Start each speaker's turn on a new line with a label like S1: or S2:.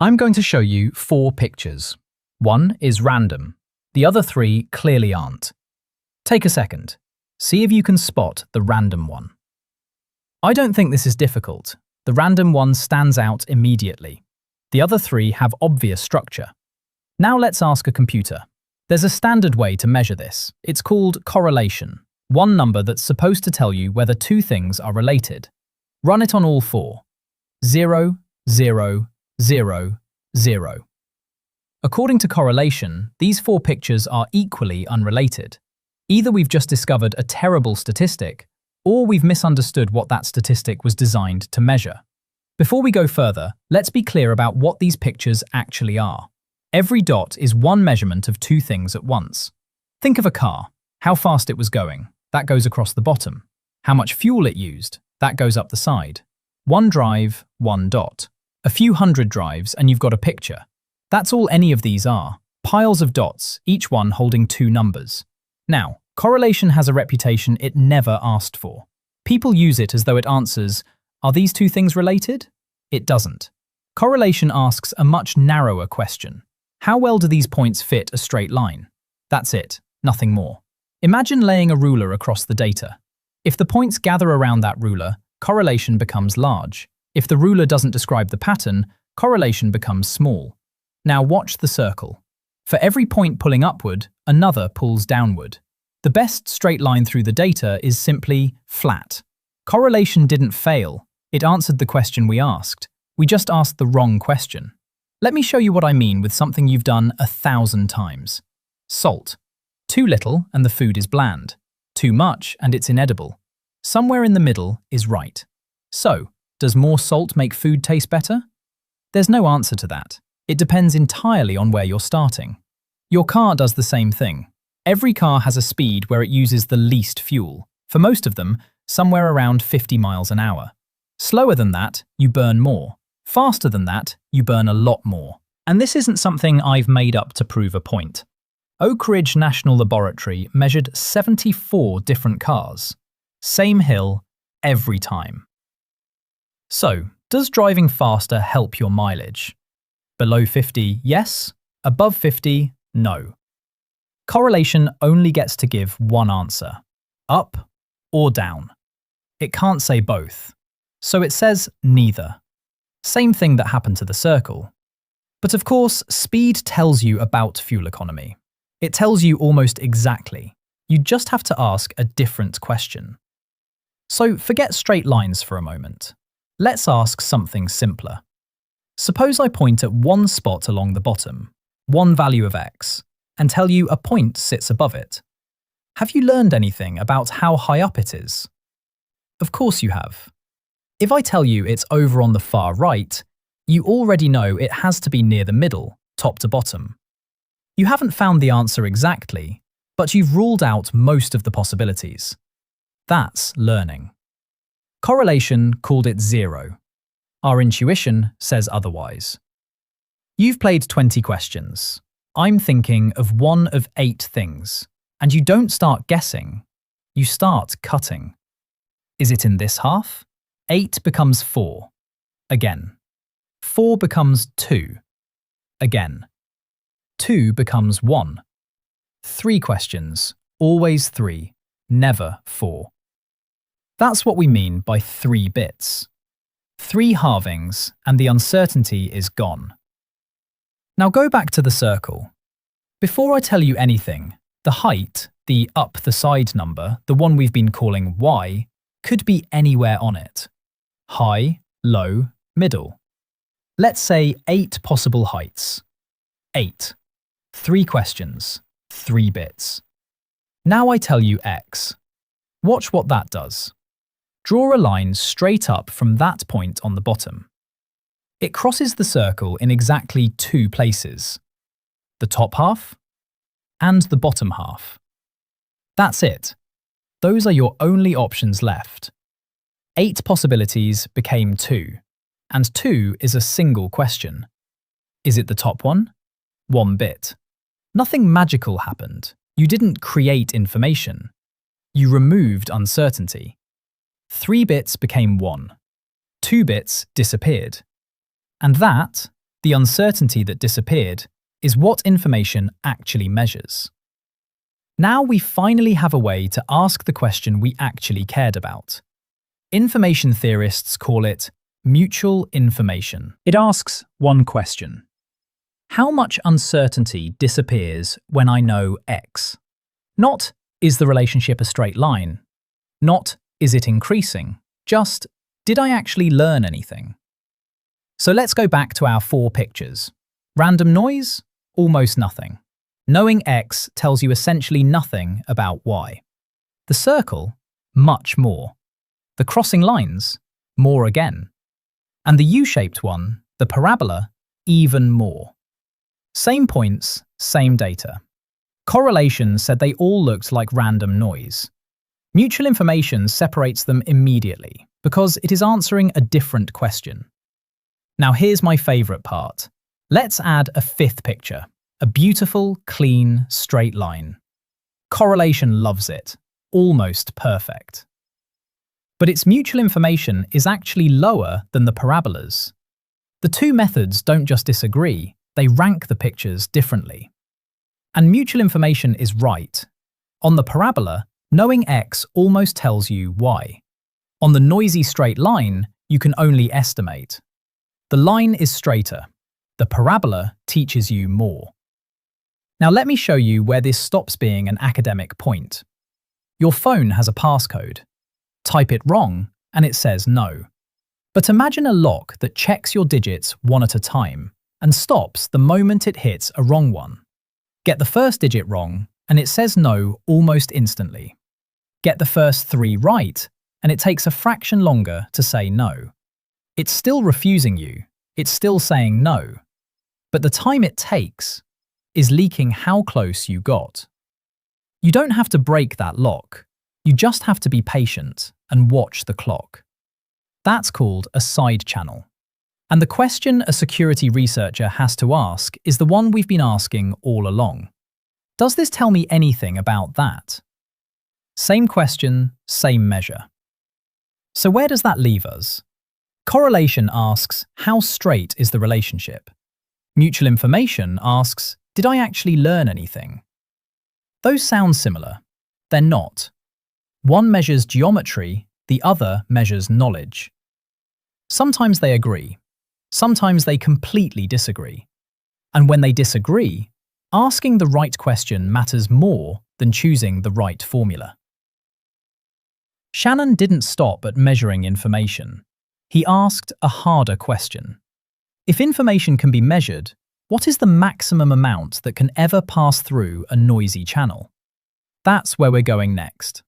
S1: I'm going to show you 4 pictures. One is random. The other 3 clearly aren't. Take a second. See if you can spot the random one. I don't think this is difficult. The random one stands out immediately. The other 3 have obvious structure. Now let's ask a computer. There's a standard way to measure this. It's called correlation. One number that's supposed to tell you whether 2 things are related. Run it on all 4. 0, 0, 0, 0. According to correlation, these 4 pictures are equally unrelated. Either we've just discovered a terrible statistic, or we've misunderstood what that statistic was designed to measure. Before we go further, let's be clear about what these pictures actually are. Every dot is one measurement of 2 things at once. Think of a car. How fast it was going. That goes across the bottom. How much fuel it used. That goes up the side. 1 drive, 1 dot. A few hundred drives and you've got a picture. That's all any of these are. Piles of dots, each one holding 2 numbers. Now, correlation has a reputation it never asked for. People use it as though it answers, are these 2 things related? It doesn't. Correlation asks a much narrower question. How well do these points fit a straight line? That's it, nothing more. Imagine laying a ruler across the data. If the points gather around that ruler, correlation becomes large. If the ruler doesn't describe the pattern, correlation becomes small. Now watch the circle. For every point pulling upward, another pulls downward. The best straight line through the data is simply flat. Correlation didn't fail. It answered the question we asked. We just asked the wrong question. Let me show you what I mean with something you've done 1,000 times. Salt. Too little and the food is bland. Too much and it's inedible. Somewhere in the middle is right. So, does more salt make food taste better? There's no answer to that. It depends entirely on where you're starting. Your car does the same thing. Every car has a speed where it uses the least fuel. For most of them, somewhere around 50 miles an hour. Slower than that, you burn more. Faster than that, you burn a lot more. And this isn't something I've made up to prove a point. Oak Ridge National Laboratory measured 74 different cars. Same hill, every time. So, does driving faster help your mileage? Below 50, yes. Above 50, no. Correlation only gets to give one answer. Up or down. It can't say both. So it says neither. Same thing that happened to the circle. But of course, speed tells you about fuel economy. It tells you almost exactly. You just have to ask a different question. So forget straight lines for a moment. Let's ask something simpler. Suppose I point at one spot along the bottom, one value of x, and tell you a point sits above it. Have you learned anything about how high up it is? Of course you have. If I tell you it's over on the far right, you already know it has to be near the middle, top to bottom. You haven't found the answer exactly, but you've ruled out most of the possibilities. That's learning. Correlation called it 0. Our intuition says otherwise. You've played 20 questions. I'm thinking of one of 8 things. And you don't start guessing. You start cutting. Is it in this half? 8 becomes 4. Again. 4 becomes 2. Again. 2 becomes 1. 3 questions. Always 3. Never 4. That's what we mean by 3 bits. 3 halvings, and the uncertainty is gone. Now go back to the circle. Before I tell you anything, the height, the up the side number, the one we've been calling y, could be anywhere on it. High, low, middle. Let's say 8 possible heights. 8. 3 questions, 3 bits. Now I tell you x. Watch what that does. Draw a line straight up from that point on the bottom. It crosses the circle in exactly 2 places. The top half and the bottom half. That's it. Those are your only options left. 8 possibilities became 2, and 2 is a single question. Is it the top one? 1 bit. Nothing magical happened. You didn't create information. You removed uncertainty. 3 bits became 1. 2 bits disappeared. And that The uncertainty that disappeared is what information actually measures. Now we finally have a way to ask the question we actually cared about. Information theorists call it mutual information. It asks one question. How much uncertainty disappears when I know X? Not, is the relationship a straight line? Not, is it increasing? Just, did I actually learn anything? So let's go back to our 4 pictures. Random noise? Almost nothing. Knowing X tells you essentially nothing about Y. The circle? Much more. The crossing lines? More again. And the U-shaped one, the parabola? Even more. Same points, same data. Correlation said they all looked like random noise. Mutual information separates them immediately because it is answering a different question. Now here's my favorite part. Let's add a 5th picture. A beautiful, clean, straight line. Correlation loves it. Almost perfect. But its mutual information is actually lower than the parabolas. The 2 methods don't just disagree, they rank the pictures differently. And mutual information is right. On the parabola, knowing X almost tells you Y. On the noisy straight line, you can only estimate. The line is straighter. The parabola teaches you more. Now let me show you where this stops being an academic point. Your phone has a passcode. Type it wrong, and it says no. But imagine a lock that checks your digits one at a time and stops the moment it hits a wrong one. Get the first digit wrong, and it says no almost instantly. Get the first 3 right, and it takes a fraction longer to say no. It's still refusing you. It's still saying no. But the time it takes is leaking how close you got. You don't have to break that lock. You just have to be patient and watch the clock. That's called a side channel. And the question a security researcher has to ask is the one we've been asking all along. Does this tell me anything about that? Same question, same measure. So where does that leave us? Correlation asks, how straight is the relationship? Mutual information asks, did I actually learn anything? Those sound similar. They're not. One measures geometry, the other measures knowledge. Sometimes they agree. Sometimes they completely disagree. And when they disagree, asking the right question matters more than choosing the right formula. Shannon didn't stop at measuring information. He asked a harder question. If information can be measured, what is the maximum amount that can ever pass through a noisy channel? That's where we're going next.